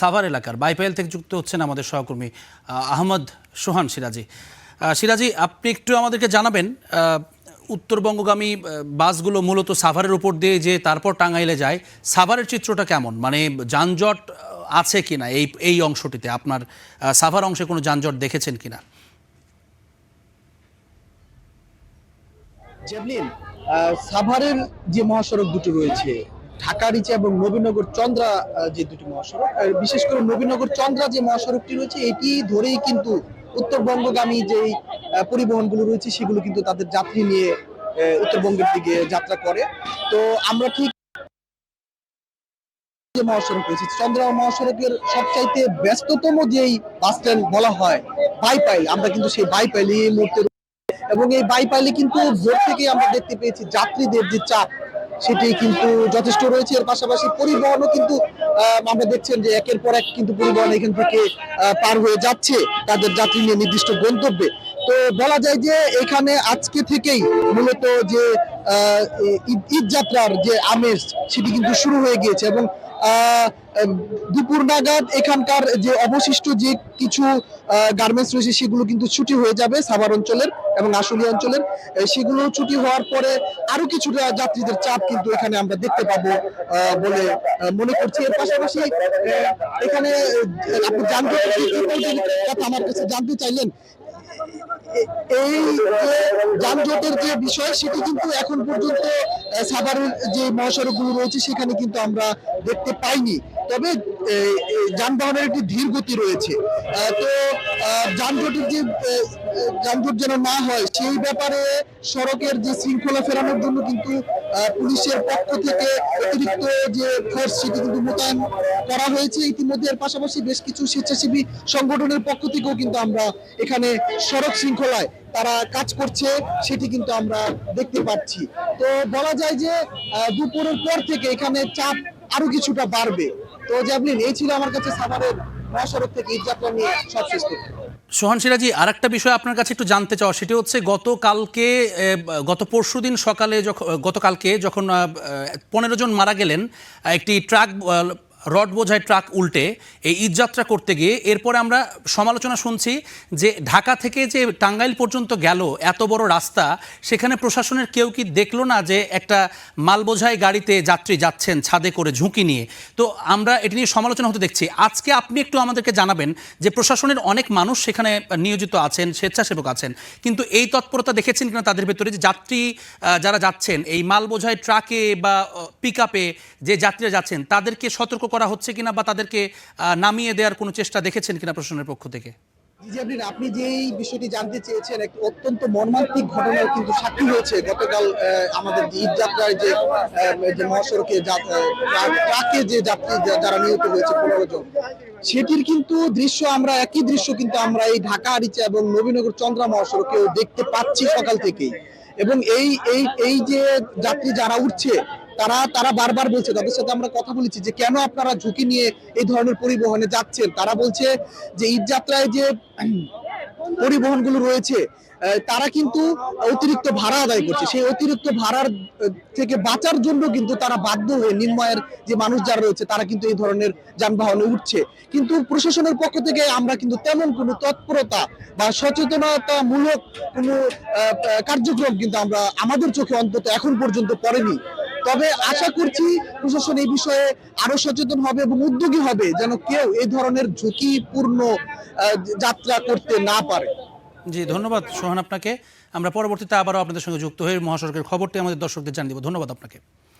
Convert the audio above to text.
সাভার এলাকার বাইপাইল থেকে যুক্ত হচ্ছেন আমাদের সহকর্মী আহমদ সোহান সিরাজি। সিরাজি, আপনি একটু আমাদেরকে জানাবেন উত্তরবঙ্গগামী বাসগুলো মূলত সাভারের উপর দিয়ে যে তারপর টাঙ্গাইলে যায়, সাভারের চিত্রটা কেমন? মানে যানজট আছে কিনা এই এই অংশটিতে? আপনার সাভার অংশে কোনো যানজট দেখেছেন কিনা? জেভলিন, সাভারের যে মহাসড়ক দুটো রয়েছে, ঢাকা রিচা এবং নবীনগর চন্দ্রা, যে দুটি মহাসড়ক, বিশেষ করে নবীনগর চন্দ্রা যে মহাসড়কটি রয়েছে এটি ধরেই কিন্তু উত্তরবঙ্গগামী যেই পরিবহনগুলো রয়েছে সেগুলো কিন্তু তাদের যাত্রী নিয়ে উত্তরবঙ্গের দিকে যাত্রা করে। তো আমরা ঠিক যে মহাসড়ক রয়েছে চন্দ্রা মহাসড়কের সবচাইতে ব্যস্ততম যেই বাস স্ট্যান্ড বলা হয় বাইপাইল, আমরা কিন্তু সেই বাইপাইল এই মুহূর্তে, এবং এই বাইপাইলে কিন্তু ভোর থেকে আমরা দেখতে পেয়েছি যাত্রীদের যে চাপ সেটি কিন্তু যথেষ্ট রয়েছে। এর পাশাপাশি পরিবহনও কিন্তু আমরা দেখছেন যে একের পর এক কিন্তু পরিবহন এখান থেকে পার হয়ে যাচ্ছে তাদের যাত্রী নিয়ে নির্দিষ্ট গন্তব্যে। তো বলা যায় যে এখানে আজকে থেকেই মূলত যে ঈদ যাত্রার যে আমেজ সেটি কিন্তু শুরু হয়ে গিয়েছে, এবং দুপুর নাগাদ এখানকার যে অবশিষ্ট যে কিছু গার্মেন্টস রয়েছে সেগুলো কিন্তু ছুটি হয়ে যাবে সাভার অঞ্চলের এবং আশুলিয়া অঞ্চলের। সেগুলো ছুটি হওয়ার পরে আরো কিছুটা যাত্রীদের চাপ কিন্তু এখানে আমরা দেখতে পাবো বলে মনে করছি। এর পাশাপাশি এখানে আপনি যানজটের কথা আমার কাছে জানতে চাইলেন, এই যানজটের যে বিষয় সেটি কিন্তু এখন পর্যন্ত সাভারের যে মহাসড়কগুলো রয়েছে সেখানে কিন্তু আমরা দেখতে পাইনি, তবে যানবাহনের একটি ধীর গতি রয়েছে। তো যানজটের যে যানজট যেন না হয় সেই ব্যাপারে সড়কের যে শৃঙ্খলা ফেরানোর জন্য কিন্তু পুলিশের পক্ষ থেকে অতিরিক্ত যে ফোর্স সেটি কিন্তু মোতায়েন করা হয়েছে ইতিমধ্যে। এর পাশাপাশি বেশ কিছু স্বেচ্ছাসেবী সংগঠনের পক্ষ থেকেও কিন্তু আমরা এখানে সড়ক শৃঙ্খলায় তারা কাজ করছে সেটি কিন্তু আমরা দেখতে পাচ্ছি। তো বলা যায় যে দুপুরের পর থেকে এখানে চাপ আরো কিছুটা বাড়বে। তো জ্যাভলিন, এই ছিল আমার কাছে সাভারের মহাসড়ক থেকে ঈদ যাত্রা নিয়ে সবশেষ তথ্য। সোহান সিরাজি, আর একটা বিষয় আপনার কাছে একটু জানতে চাওয়া, সেটি হচ্ছে গত পরশুদিন সকালে গতকালকে যখন 15 জন মারা গেলেন একটি ট্রাক, রড বোঝাই ট্রাক উল্টে এই ঈদযাত্রা করতে গিয়ে, এরপরে আমরা সমালোচনা শুনছি যে ঢাকা থেকে যে টাঙ্গাইল পর্যন্ত গেল এত বড় রাস্তা, সেখানে প্রশাসনের কেউ কি দেখলো না যে একটা মাল বোঝাই গাড়িতে যাত্রী যাচ্ছেন ছাদে করে ঝুঁকি নিয়ে? তো আমরা এটি নিয়ে সমালোচনা হতে দেখছি। আজকে আপনি একটু আমাদেরকে জানাবেন যে প্রশাসনের অনেক মানুষ সেখানে নিয়োজিত আছেন, স্বেচ্ছাসেবক আছেন, কিন্তু এই তৎপরতা দেখেছেন কিনা তাদের ভেতরে, যে যাত্রী যারা যাচ্ছেন এই মাল বোঝাই ট্রাকে বা পিক আপে যে যাত্রীরা যাচ্ছেন তাদেরকে সতর্ক করা হচ্ছে কিনা বা তাদেরকে নামিয়ে দেওয়ার কোনো চেষ্টা দেখেছেন কিনা প্রশাসনের পক্ষ থেকে? আপনি যে এই বিষয়টি জানতে চেয়েছেন, একটা অত্যন্ত মর্মান্তিক ঘটনার কিন্তু সাক্ষী হয়েছে গতকাল আমাদের ঈদ যাত্রায় যে মহাসড়কে ট্রাকে যে যাত্রী যারা নিহত হয়েছে 15 জন, সেটির কিন্তু দৃশ্য আমরা একই দৃশ্য কিন্তু আমরা এই ঢাকা আরিচা এবং নবীনগর চন্দ্রা মহাসড়কেও দেখতে পাচ্ছি সকাল থেকেই। এবং এই এই এই যে যাত্রী যারা উঠছে তারা বারবার বলছে, তাদের সাথে আমরা কথা বলেছি যে কেন আপনারা ঝুঁকি নিয়ে এই ধরনের পরিবহনে যাচ্ছেন। তারা বলছে যে ঈদ যাত্রায় যে পরিবহনগুলো রয়েছে তারা কিন্তু অতিরিক্ত ভাড়া আদায় করছে, সেই অতিরিক্ত ভাড়ার থেকে বাঁচার জন্য কিন্তু তারা বাধ্য হয়ে নিম্নয়ের যে মানুষ যারা রয়েছে তারা কিন্তু এই ধরনের যানবাহনে উঠছে। কিন্তু প্রশাসনের পক্ষ থেকে আমরা কিন্তু তেমন কোনো তৎপরতা বা সচেতনতামূলক কোনো কার্যক্রম কিন্তু আমরা আমাদের চোখে অন্তত এখন পর্যন্ত পড়েনি। তবে আশা করছি প্রশাসন এই বিষয়ে আরো সচেতন হবে এবং উদ্যোগী হবে যেন কেউ এই ধরনের ঝুঁকিপূর্ণ যাত্রা করতে না পারে। জি, ধন্যবাদ সোহান আপনাকে। আমরা পরবর্তীতে আবারও আপনাদের সঙ্গে যুক্ত হয়ে মহাসড়কের খবরটি আমাদের দর্শকদের জানিয়ে দেব। ধন্যবাদ আপনাকে।